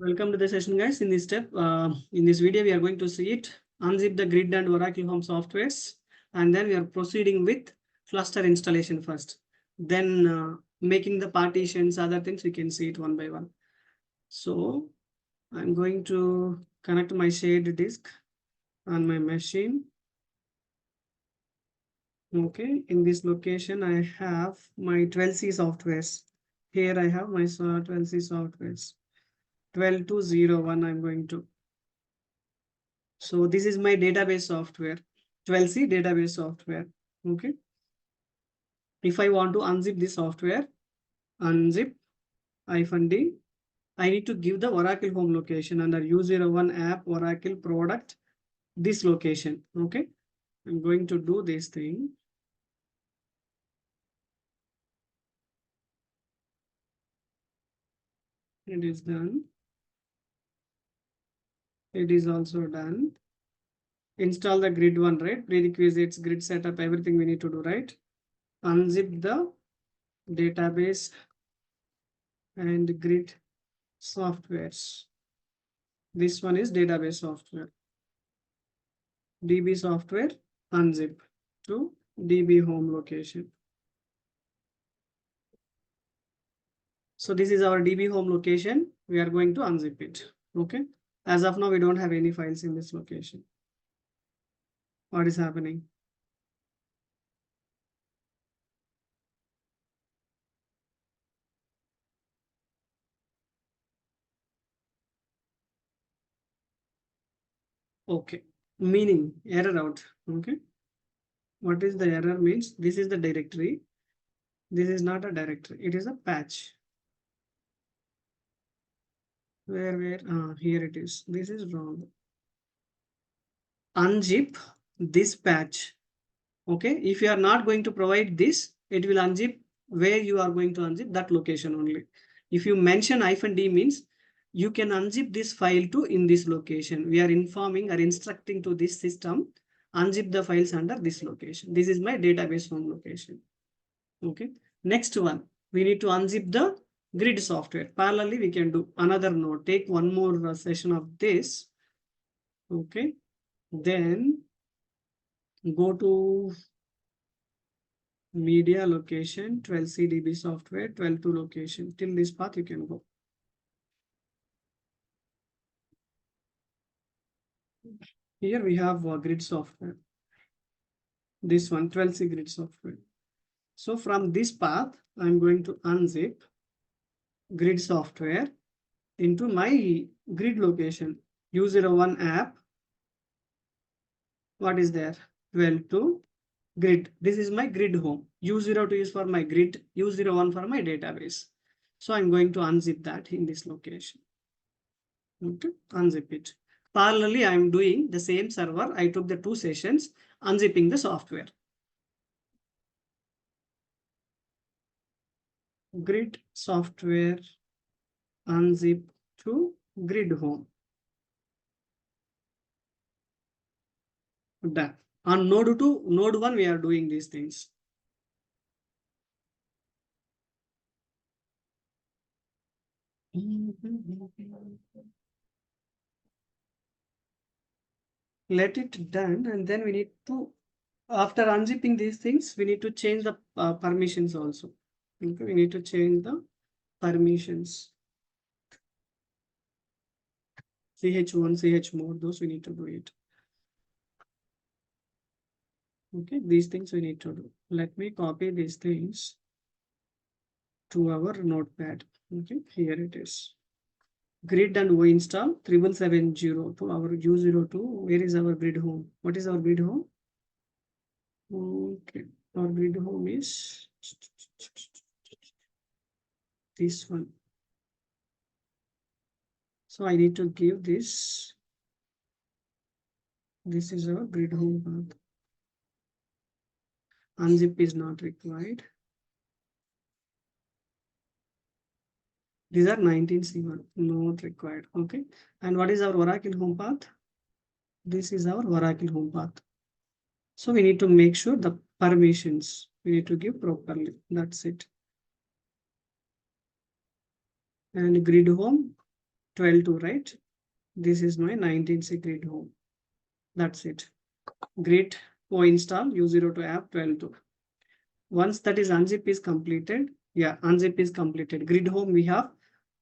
Welcome to the session, guys. In this step, in this video, we are going to see it, unzip the grid and Oracle Home softwares, and then we are proceeding with cluster installation first. Then making the partitions, other things, we can see it one by one. So I'm going to connect my shared disk on my machine. Okay, in this location, I have my 12C softwares. Here I have my 12C softwares. 12.2.0.1 I'm going to. So this is my database software, 12C database software. Okay. If I want to unzip this software, unzip -d, I need to give the Oracle home location under U01 app Oracle product, this location. Okay. I'm going to do this thing. It is done. It is also done. Install the grid one, right? Prerequisites, grid setup, everything we need to do, right? Unzip the database and grid softwares. This one is database software. DB software, unzip to DB home location. So this is our DB home location. We are going to unzip it. Okay. As of now, we don't have any files in this location. What is happening? Okay. Meaning error out. Okay. What is the error means? This is the directory. This is not a directory. It is a patch. Where? Here it is. This is wrong. Unzip this patch. Okay. If you are not going to provide this, it will unzip where you are going to unzip that location only. If you mention -d means you can unzip this file to in this location. We are informing or instructing to this system, unzip the files under this location. This is my database home location. Okay. Next one, we need to unzip the grid software. Parallelly, we can do another node. Take one more session of this. Okay. Then go to media location, 12C DB software, 12.2 location. Till this path you can go. Here we have grid software. This one, 12C grid software. So from this path, I'm going to unzip grid software into my grid location. U01 app. What is there? 12.2 grid. This is my grid home. U02 is for my grid, U01 for my database. So I'm going to unzip that in this location. Okay, unzip it. Parallelly, I'm doing the same server. I took the 2 sessions, unzipping the software. Grid software, unzip to grid home. Done. On node 2, node 1, we are doing these things. Let it done, and then we need to, after unzipping these things, we need to change the permissions also. Okay, we need to change the permissions. ch1, ch mode, those we need to do it. Okay, these things we need to do. Let me copy these things to our notepad. Okay, here it is. Grid and O install 7770 to our U02. Where is our grid home? What is our grid home? Okay, our grid home is this one. So I need to give this. This is our grid home path. Unzip is not required. These are 19C1, not required. Okay. And what is our Oracle home path? This is our Oracle home path. So we need to make sure the permissions we need to give properly. That's it. And grid home 12.2, right? This is my 19C grid home. That's it. Grid install U02 app 12.2. Once that is unzip is completed, unzip is completed. Grid home we have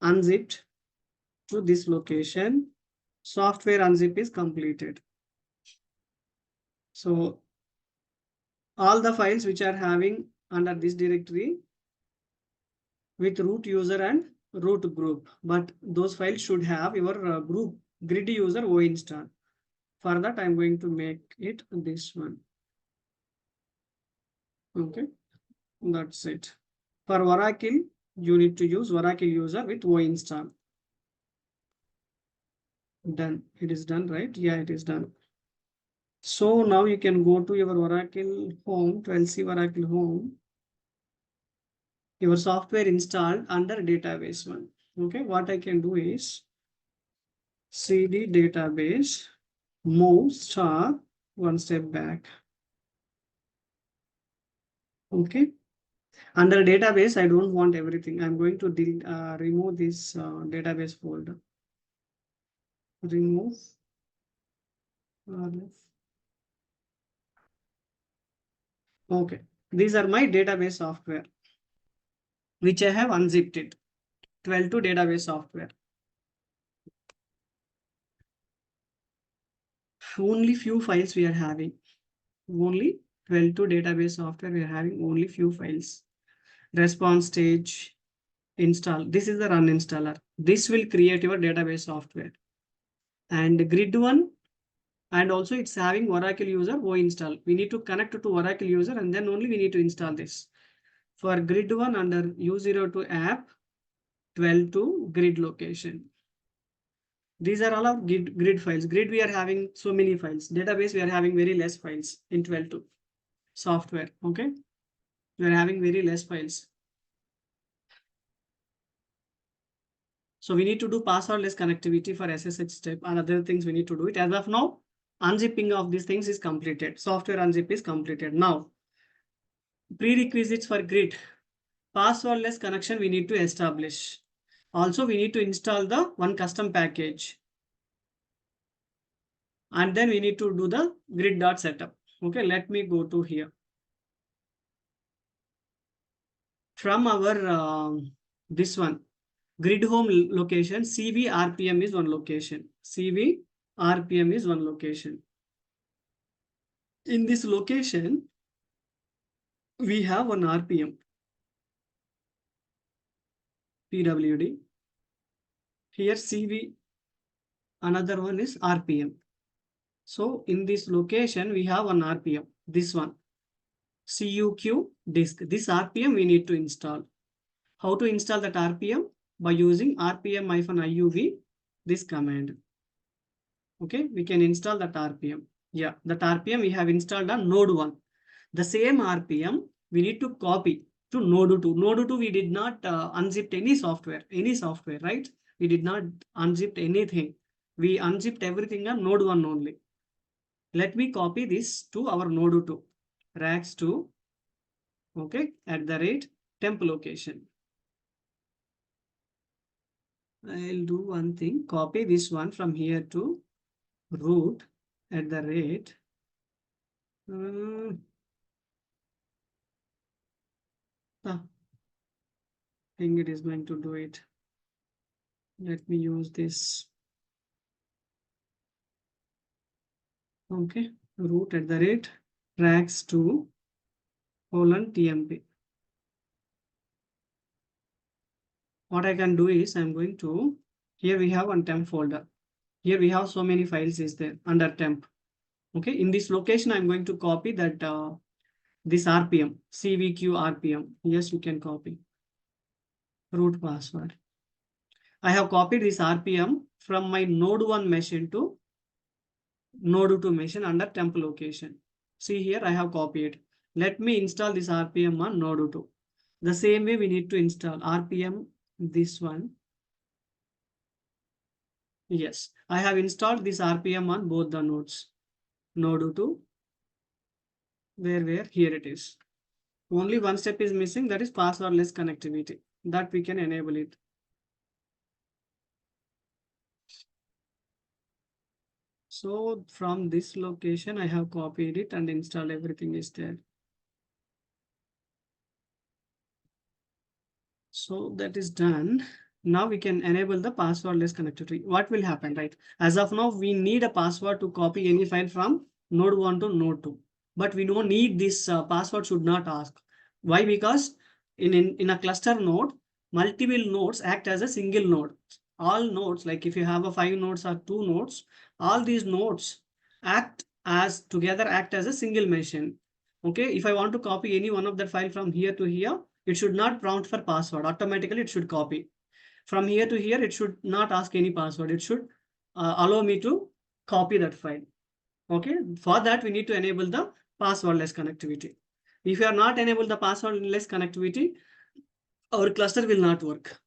unzipped to this location. Software unzip is completed. So all the files which are having under this directory with root user and root group, but those files should have your group grid user install. For that, I'm going to make it this one. Okay, that's it. For Oracle, you need to use Oracle user with install. Done. It is done, right? Yeah, it is done. So now you can go to your Oracle home, 12C Oracle home. Your software installed under database one. Okay, what I can do is cd database, move star one step back. Okay. Under database, I don't want everything. I'm going to remove this database folder. Remove. Okay. These are my database software, which I have unzipped it. 12.2 database software. Only few files we are having. Only 12.2 database software we are having only few files. Response stage, install. This is the run installer. This will create your database software. And grid one, and also it's having Oracle user install. We need to connect to Oracle user and then only we need to install this. For grid one under U02 app, 12.2 grid location. These are all of grid files. Grid we are having so many files. Database we are having very less files in 12.2 software. Okay, we are having very less files. So we need to do passwordless connectivity for SSH step and other things we need to do it. As of now, unzipping of these things is completed. Software unzip is completed. Now, prerequisites for grid. Passwordless connection we need to establish. Also, we need to install the one custom package. And then we need to do the grid.setup. Okay, let me go to here. From our this one, grid home location, CV RPM is one location. CV RPM is one location. In this location, we have one RPM. PWD. Here CV, another one is RPM. So in this location, we have one RPM, this one. CUQ disk. This RPM we need to install. How to install that RPM? By using rpm-iuv, this command. Okay, we can install that RPM. Yeah, that RPM we have installed on node 1. The same RPM we need to copy to node 2. Node 2 we did not unzip any software, right? We did not unzip anything. We unzipped everything on node 1 only. Let me copy this to our node 2. RACS2, okay, @temp location. I'll do one thing, copy this one from here to root @ I think it is going to do it. Let me use this. Okay, root @ RACS2 :tmp. What I can do is I'm going to, here we have one temp folder. Here we have so many files is there under temp. Okay, in this location, I'm going to copy that this RPM, CVQ RPM. Yes, you can copy. Root password. I have copied this RPM from my node 1 machine to node 2 machine under temp location. See here, I have copied. Let me install this RPM on node 2. The same way we need to install RPM, this one. Yes, I have installed this RPM on both the nodes. Node 2, where here it is. Only one step is missing, that is passwordless connectivity. That we can enable it. So from this location, I have copied it and installed everything is there. So that is done. Now we can enable the passwordless connectivity. What will happen, right? As of now, we need a password to copy any file from node 1 to node 2. But we don't need this password should not ask. Why? Because in a cluster node, multiple nodes act as a single node. All nodes, like if you have a 5 nodes or 2 nodes, all these nodes act as a single machine. Okay, if I want to copy any one of that file from here to here, it should not prompt for password. Automatically, it should copy. From here to here, it should not ask any password. It should allow me to copy that file. Okay, for that, we need to enable the passwordless connectivity. If you are not enable the passwordless connectivity, our cluster will not work.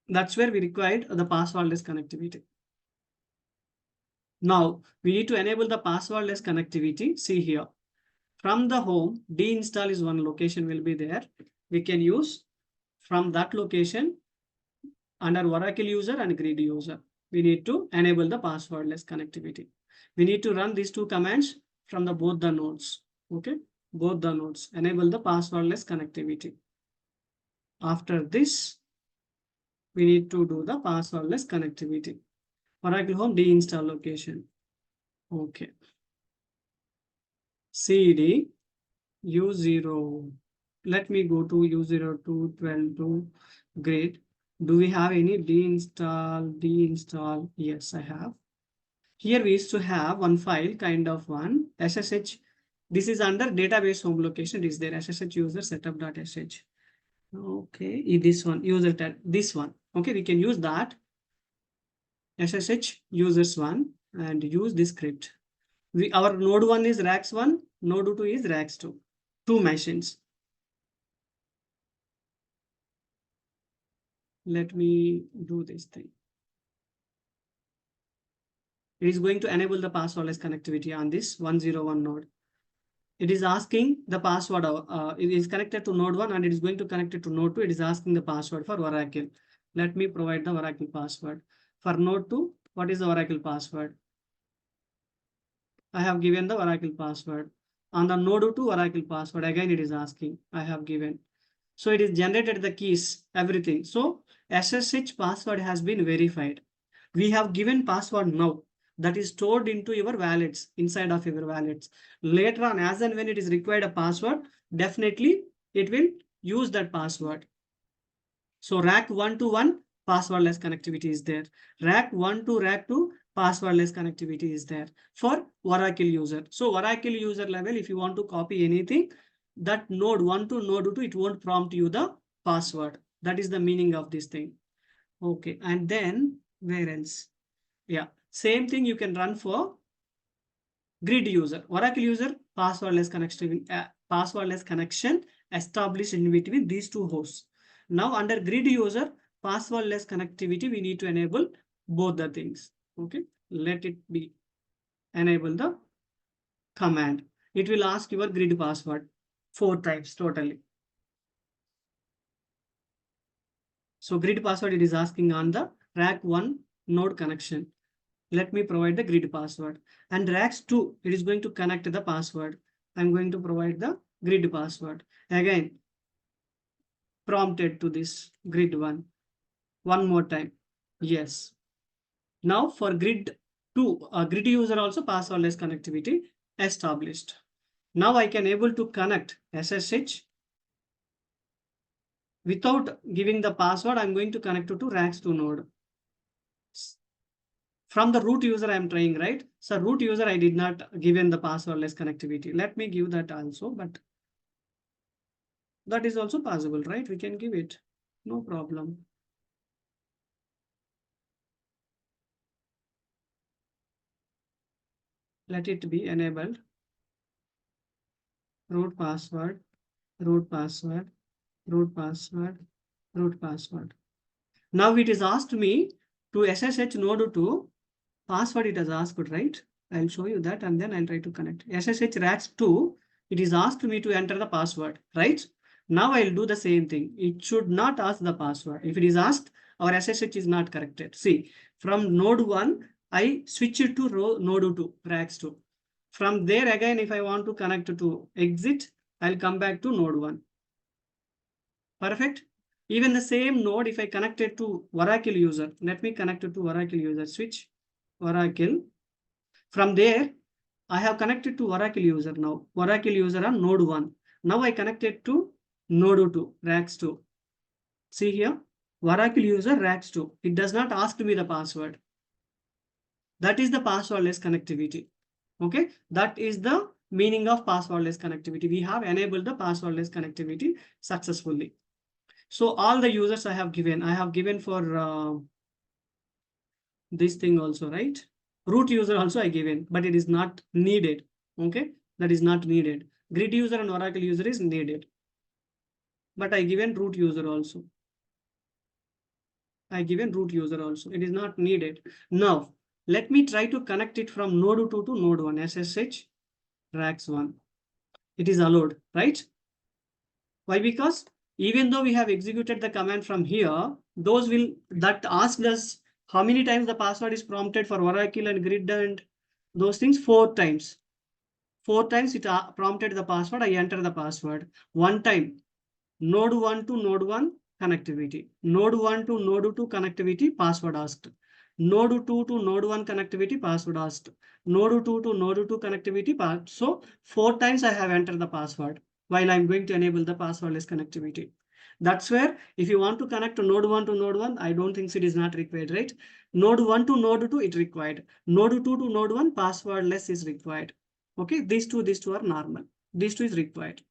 That's where we required the passwordless connectivity. Now, we need to enable the passwordless connectivity. See here. From the home, deinstall is one location will be there. We can use from that location under Oracle user and grid user. We need to enable the passwordless connectivity. We need to run these two commands from the both the nodes. Okay, both the nodes. Enable the passwordless connectivity. After this, we need to do the passwordless connectivity. Oracle home deinstall location. Okay. CD U0. Let me go to U0 to 12 to grid. Do we have any deinstall? Yes, I have. Here we used to have one file, kind of one SSH. This is under database home location. Is there SSH user setup.sh? Okay, this one user tab, this one. Okay, we can use that SSH users one and use this script. Our node 1 is RACS1, node 2 is RACS2. Two machines. Let me do this thing. It is going to enable the passwordless connectivity on this 101 node. It is asking the password. It is connected to node 1 and it is going to connect it to node 2. It is asking the password for Oracle. Let me provide the Oracle password. For node 2, what is the Oracle password? I have given the Oracle password. On the node 2 Oracle password, again it is asking. I have given. So it is generated the keys, everything. So SSH password has been verified. We have given password now that is stored into your wallets, inside of your wallets. Later on, as and when it is required a password, definitely it will use that password. So RAC 1 to 1 passwordless connectivity is there. RAC 1 to RAC 2 passwordless connectivity is there for Oracle user. So Oracle user level, if you want to copy anything, that node 1 to node 2, it won't prompt you the password. That is the meaning of this thing. Okay, and then where else? Yeah, same thing you can run for grid user. Oracle user passwordless connection established in between these two hosts. Now under grid user passwordless connectivity, we need to enable both the things. Okay, let it be enable the command. It will ask your grid password 4 times totally. So grid password it is asking on the RAC 1 node connection. Let me provide the grid password. And RACS2, it is going to connect the password. I'm going to provide the grid password. Again, prompted to this grid one. One more time. Yes. Now for grid 2, grid user also passwordless connectivity established. Now I can able to connect SSH. Without giving the password, I'm going to connect to RACS2 node. From the root user, I'm trying, right? So root user, I did not given the passwordless connectivity. Let me give that also, but that is also possible, right? We can give it, no problem. Let it be enabled. Root password, root password, root password, root password. Now it is asked me to SSH node to password it has asked, right? I'll show you that and then I'll try to connect. SSH RACS2, it is asked me to enter the password, right? Now I'll do the same thing. It should not ask the password. If it is asked, our SSH is not corrected. See, from node 1, I switch it to node 2, RACS 2. From there again, if I want to connect to exit, I'll come back to node 1. Perfect. Even the same node, if I connect it to Oracle user, let me connect it to Oracle user, switch Oracle. From there, I have connected to Oracle user now. Oracle user on node 1. Now I connected to node 2, RACS 2. See here, Oracle user RACS 2. It does not ask me the password. That is the passwordless connectivity. Okay, that is the meaning of passwordless connectivity. We have enabled the passwordless connectivity successfully. So all the users I have given for this thing also, right? Root user also I given, but it is not needed. Okay, that is not needed. Grid user and Oracle user is needed, but I given root user also. I given root user also. It is not needed. Now let me try to connect it from node 2 to node 1. SSH RACS 1. It is allowed, right? Why? Because even though we have executed the command from here, those will that ask us how many times the password is prompted for Oracle and grid and those things. 4 times. 4 times it prompted the password. I enter the password. 1 time node 1 to node 1 connectivity. Node 1 to node 2 connectivity, password asked. Node 2 to node 1 connectivity, password asked. Node 2 to node 2 connectivity. So 4 times I have entered the password while I'm going to enable the passwordless connectivity. That's where if you want to connect to node 1 to node 1, I don't think it is not required, right? Node 1 to node 2, it required. Node 2 to node 1, passwordless is required. Okay, these two are normal. These two is required.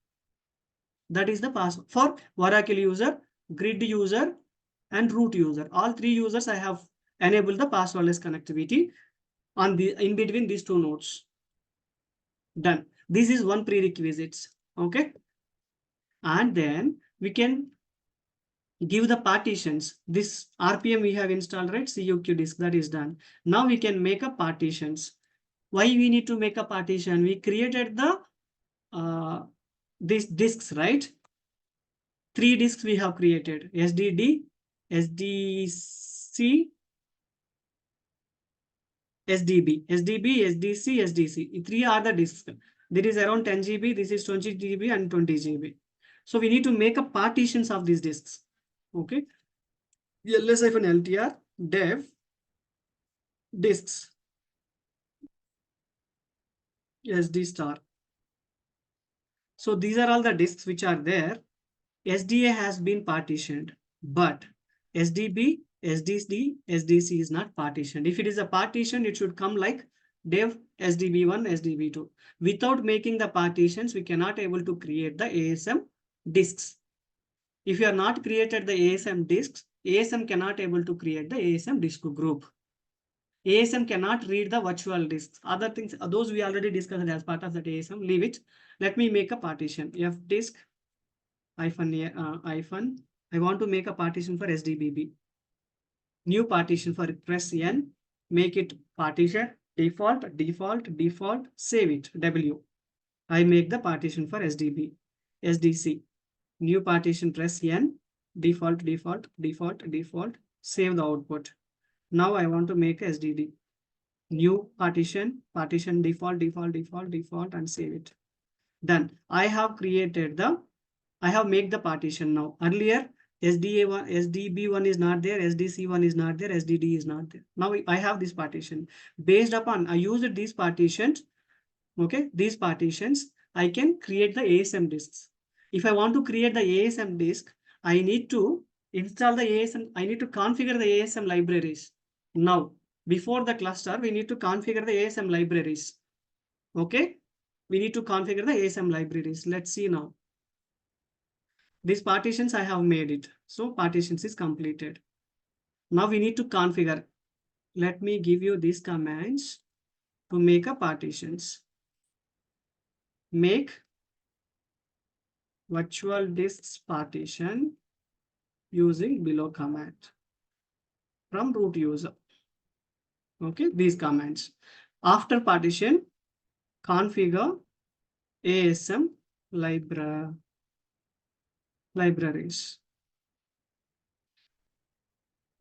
That is the password for Oracle user, grid user, and root user. All 3 users I have enabled the passwordless connectivity on the in between these 2 nodes. Done. This is one prerequisite. Okay. And then we can give the partitions. This RPM we have installed, right? CUQ disk, that is done. Now we can make a partitions. Why we need to make a partition? We created the these disks, right? 3 disks we have created: SDD, SDC, SDB, SDC, SDC. 3 are the disks. There is around 10 GB, this is 20 GB and 20 GB. So we need to make a partitions of these disks. Okay. ls-ltr dev disks SD star. So these are all the disks which are there. SDA has been partitioned, but SDB, SDC, SDC is not partitioned. If it is a partition, it should come like dev SDB1, SDB2. Without making the partitions, we cannot able to create the ASM disks. If you are not created the ASM disks, ASM cannot able to create the ASM disk group. ASM cannot read the virtual disks. Other things, those we already discussed as part of that ASM. Leave it. Let me make a partition. F disk hyphen. I want to make a partition for SDBB. New partition for press N. Make it partition. Default. Save it. W. I make the partition for SDB. SDC. New partition, press N. Default. Save the output. Now I want to make SDD. New partition. Default, and save it. Done. I have created I have made the partition now. Earlier, SDA1, SDB1 is not there, SDC1 is not there, SDD is not there. Now I have this partition. Based upon, I used these partitions. Okay, these partitions, I can create the ASM disks. If I want to create the ASM disk, I need to install the ASM, I need to configure the ASM libraries. Now, before the cluster, we need to configure the ASM libraries. Okay, we need to configure the ASM libraries. Let's see now. These partitions I have made it. So partitions is completed. Now we need to configure. Let me give you these commands to make a partitions. Make virtual disks partition using below command from root user. Okay, these commands. After partition, configure ASM libraries.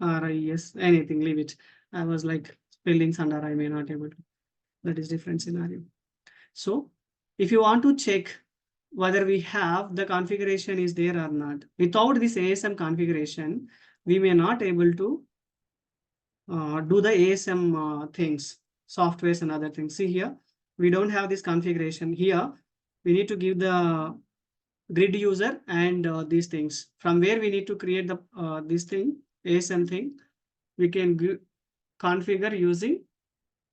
RIS, anything, leave it. I was like spellings under I may not able to. That is different scenario. So if you want to check whether we have the configuration is there or not, without this ASM configuration, we may not able to do the ASM things, softwares and other things. See here, we don't have this configuration here. We need to give the grid user and these things. From where we need to create the this thing, ASM thing, we can configure using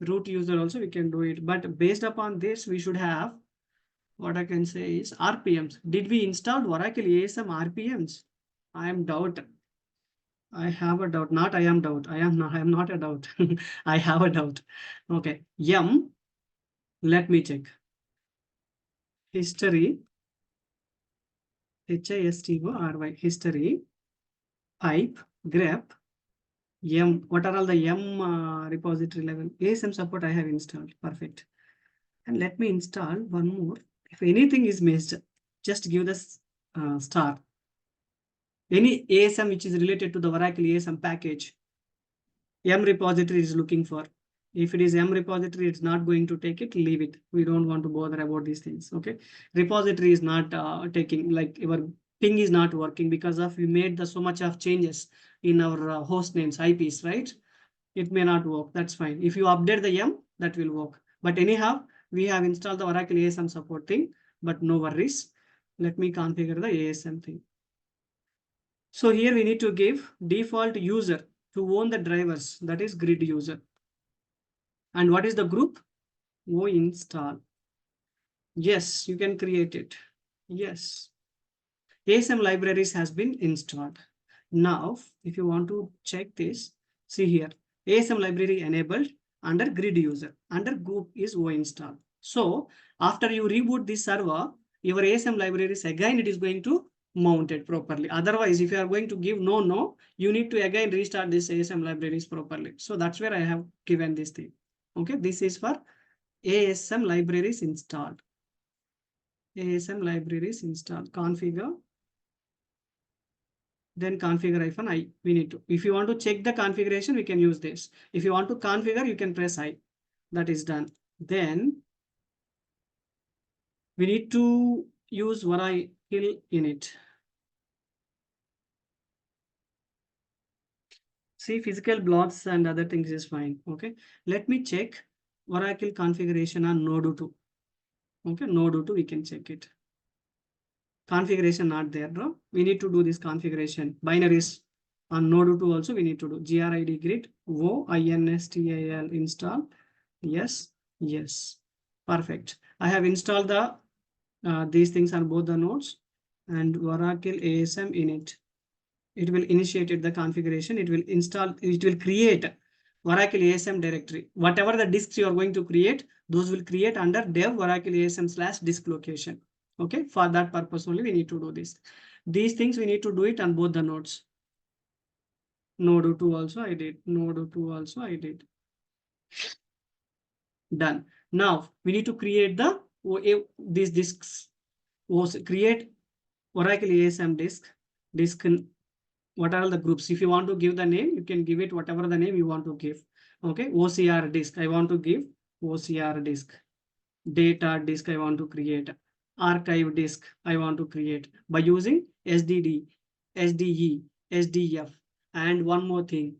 root user also we can do it. But based upon this, we should have what I can say is RPMs. Did we install Oracle ASM RPMs? I am doubt. I have a doubt. Not I am doubt. I am not a doubt. I have a doubt. Okay. Let me check. History. HISTORY. History. Pipe. grep. What are all the repository level? ASM support I have installed. Perfect. And let me install one more. If anything is missed, just give this star. Any ASM which is related to the Oracle ASM package, M repository is looking for. If it is M repository, it's not going to take it, leave it. We don't want to bother about these things. Okay. Repository is not taking, like your ping is not working because of we made so much of changes in our host names, IPs, right? It may not work. That's fine. If you update the M, that will work. But anyhow, we have installed the Oracle ASM support thing, but no worries. Let me configure the ASM thing. So here we need to give default user to own the drivers, that is grid user. And what is the group? Install. Yes, you can create it. Yes. ASM libraries has been installed. Now, if you want to check this, see here, ASM library enabled under grid user, under group is install. So after you reboot this server, your ASM libraries again, it is going to mount it properly. Otherwise, if you are going to give no, you need to again restart this ASM libraries properly. So that's where I have given this thing. Okay, this is for ASM libraries installed. ASM libraries installed. Configure. Then configure -I. We need to. If you want to check the configuration, we can use this. If you want to configure, you can press I. That is done. Then we need to use Oracle init. See, physical blocks and other things is fine. Okay. Let me check Oracle configuration on Node 2. Okay, Node 2, we can check it. Configuration not there, bro. We need to do this configuration. Binaries on Node 2 also we need to do. grid grid install install. Yes, yes. Perfect. I have installed the these things on both the nodes and Oracle ASM init. It will initiate the configuration. It will install, it will create Oracle ASM directory. Whatever the disks you are going to create, those will create under dev Oracle ASM / disk location. Okay, for that purpose only we need to do this. These things we need to do it on both the nodes. Node 2 also I did. Node 2 also I did. Done. Now we need to create the these disks. Create Oracle ASM disk. What are the groups? If you want to give the name, you can give it whatever the name you want to give. Okay, OCR disk. I want to give OCR disk. Data disk I want to create. Archive disk I want to create by using SDD, SDE, SDF. And one more thing,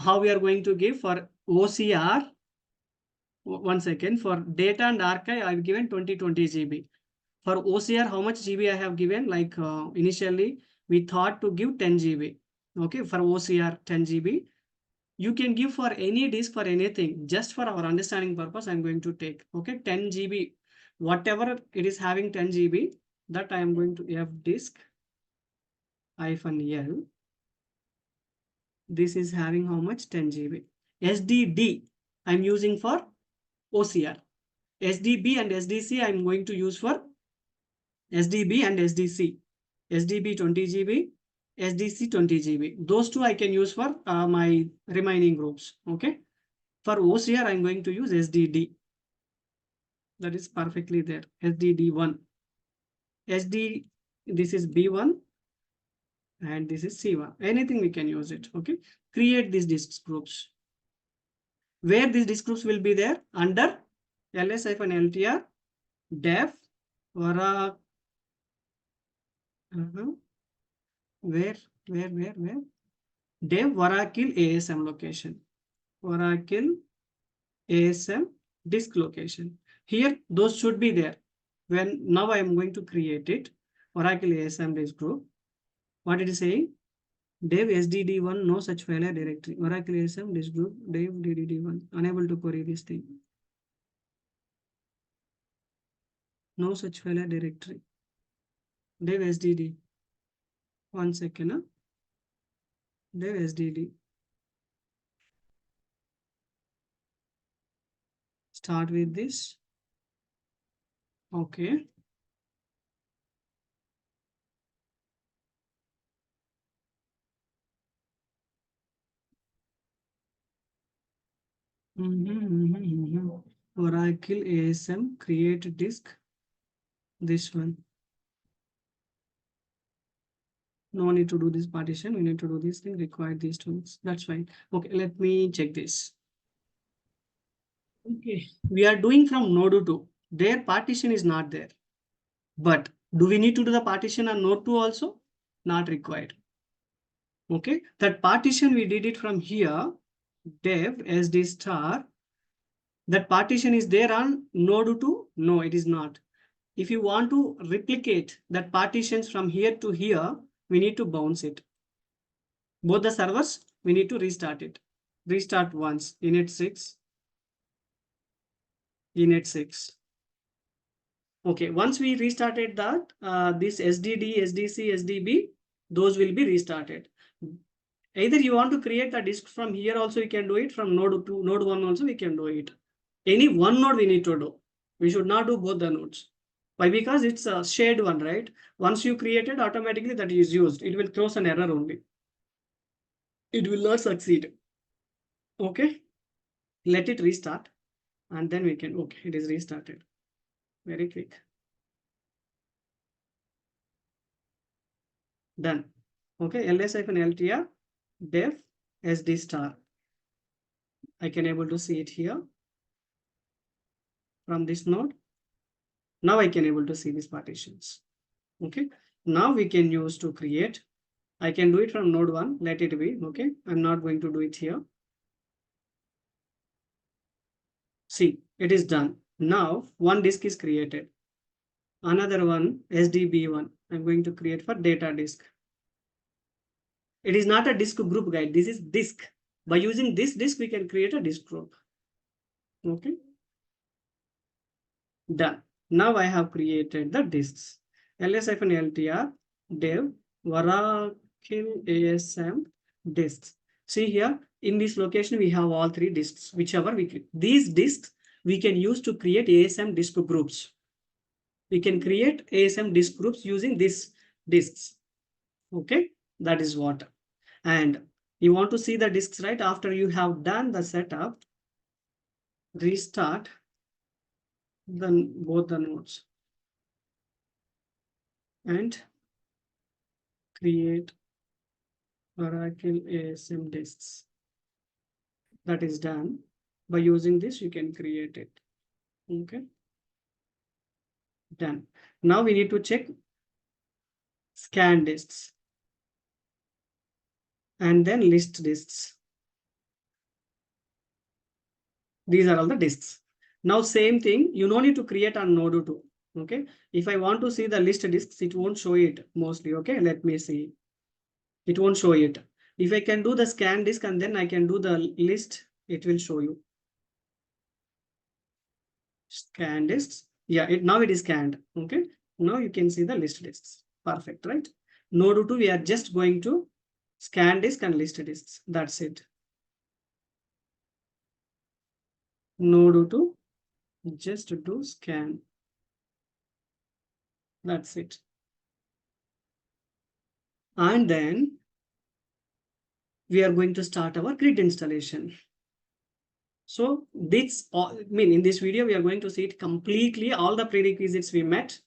how we are going to give for OCR. 1 second. For data and archive, I've given 20 GB. For OCR, how much GB I have given? Like initially, we thought to give 10 GB. Okay, for OCR 10 GB. You can give for any disk for anything. Just for our understanding purpose, I'm going to take. Okay, 10 GB. Whatever it is having 10 GB, that I am going to have disk -L. This is having how much? 10 GB. SDD I'm using for OCR. SDB and SDC I'm going to use for SDB and SDC. SDB 20 GB, SDC 20 GB. Those two I can use for my remaining groups. Okay. For OCR, I'm going to use SDD. That is perfectly there. SDD1. SD, this is B1 and this is C1. Anything we can use it. Okay. Create these disks groups. Where these disk groups will be there? Under ls-ltr def Oracle. Where? Dev Oracle ASM location. Oracle ASM disk location. Here, those should be there. When now I am going to create it, Oracle ASM disk group. What it is saying? Dev SDD1, no such failure directory. Oracle ASM disk group, Dev DDD1, unable to query this thing. No such failure directory. Dev SDD. 1 second. Dev SDD. Start with this. Okay. Oracle ASM create disk. This one. No need to do this partition. We need to do this thing. Require these tools. That's fine. Okay, let me check this. Okay, we are doing from node 2. Their partition is not there. But do we need to do the partition on node 2 also? Not required. Okay, that partition we did it from here. Dev SD star. That partition is there on node 2? No, it is not. If you want to replicate that partitions from here to here, we need to bounce it. Both the servers, we need to restart it. Restart once, init 6. Init 6. Okay, once we restarted that, this SDD, SDC, SDB, those will be restarted. Either you want to create a disk from here also, you can do it. From node 2, node 1 also, we can do it. Any one node we need to do. We should not do both the nodes. Why? Because it's a shared one, right? Once you create it, automatically that is used. It will throw an error only. It will not succeed. Okay. Let it restart. And then we can, okay, it is restarted. Very quick. Done. Okay, ls-ltr def sd star. I can able to see it here from this node. Now I can able to see these partitions. Okay, now we can use to create. I can do it from node 1. Let it be. Okay, I'm not going to do it here. See, it is done. Now one disk is created. Another one, SDB1, I'm going to create for data disk. It is not a disk group, guide. This is disk. By using this disk, we can create a disk group. Okay. Done. Now I have created the disks. ls-ltr dev Oracle ASM disks. See here, in this location, we have all 3 disks, whichever we click. These disks we can use to create ASM disk groups. We can create ASM disk groups using these disks. Okay, that is what. And you want to see the disks, right? After you have done the setup, restart then both the nodes and create Oracle ASM disks. That is done. By using this, you can create it. Okay. Done. Now we need to check scan disks and then list disks. These are all the disks. Now same thing, you no need to create on node 2. Okay. If I want to see the list disks, it won't show it mostly. Okay. Let me see. It won't show it. If I can do the scan disk and then I can do the list, it will show you. Scan disks. Yeah, now it is scanned. Okay. Now you can see the list disks. Perfect, right? Node 2, we are just going to scan disk and list disks. That's it. Node 2, just do scan. That's it. And then we are going to start our grid installation. So this, in this video, we are going to see it completely, all the prerequisites we met.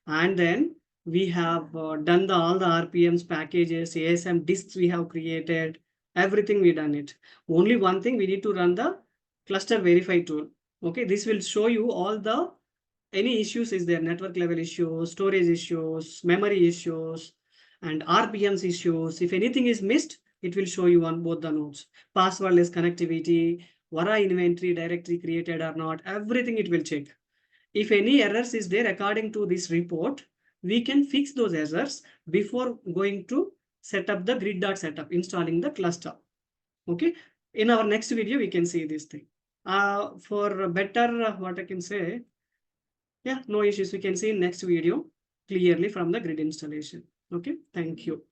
And then we have done all the RPMs, packages, ASM disks we have created, everything we done it. Only one thing, we need to run the cluster verify tool. Okay, this will show you all the any issues is there, network level issues, storage issues, memory issues, and RPMs issues. If anything is missed, it will show you on both the nodes. Passwordless connectivity, Vara inventory directory created or not, everything it will check. If any errors is there according to this report, we can fix those errors before going to set up the grid.setup, installing the cluster. Okay, in our next video, we can see this thing. For better, what I can say, yeah, no issues. We can see in next video clearly from the grid installation. Okay, thank you.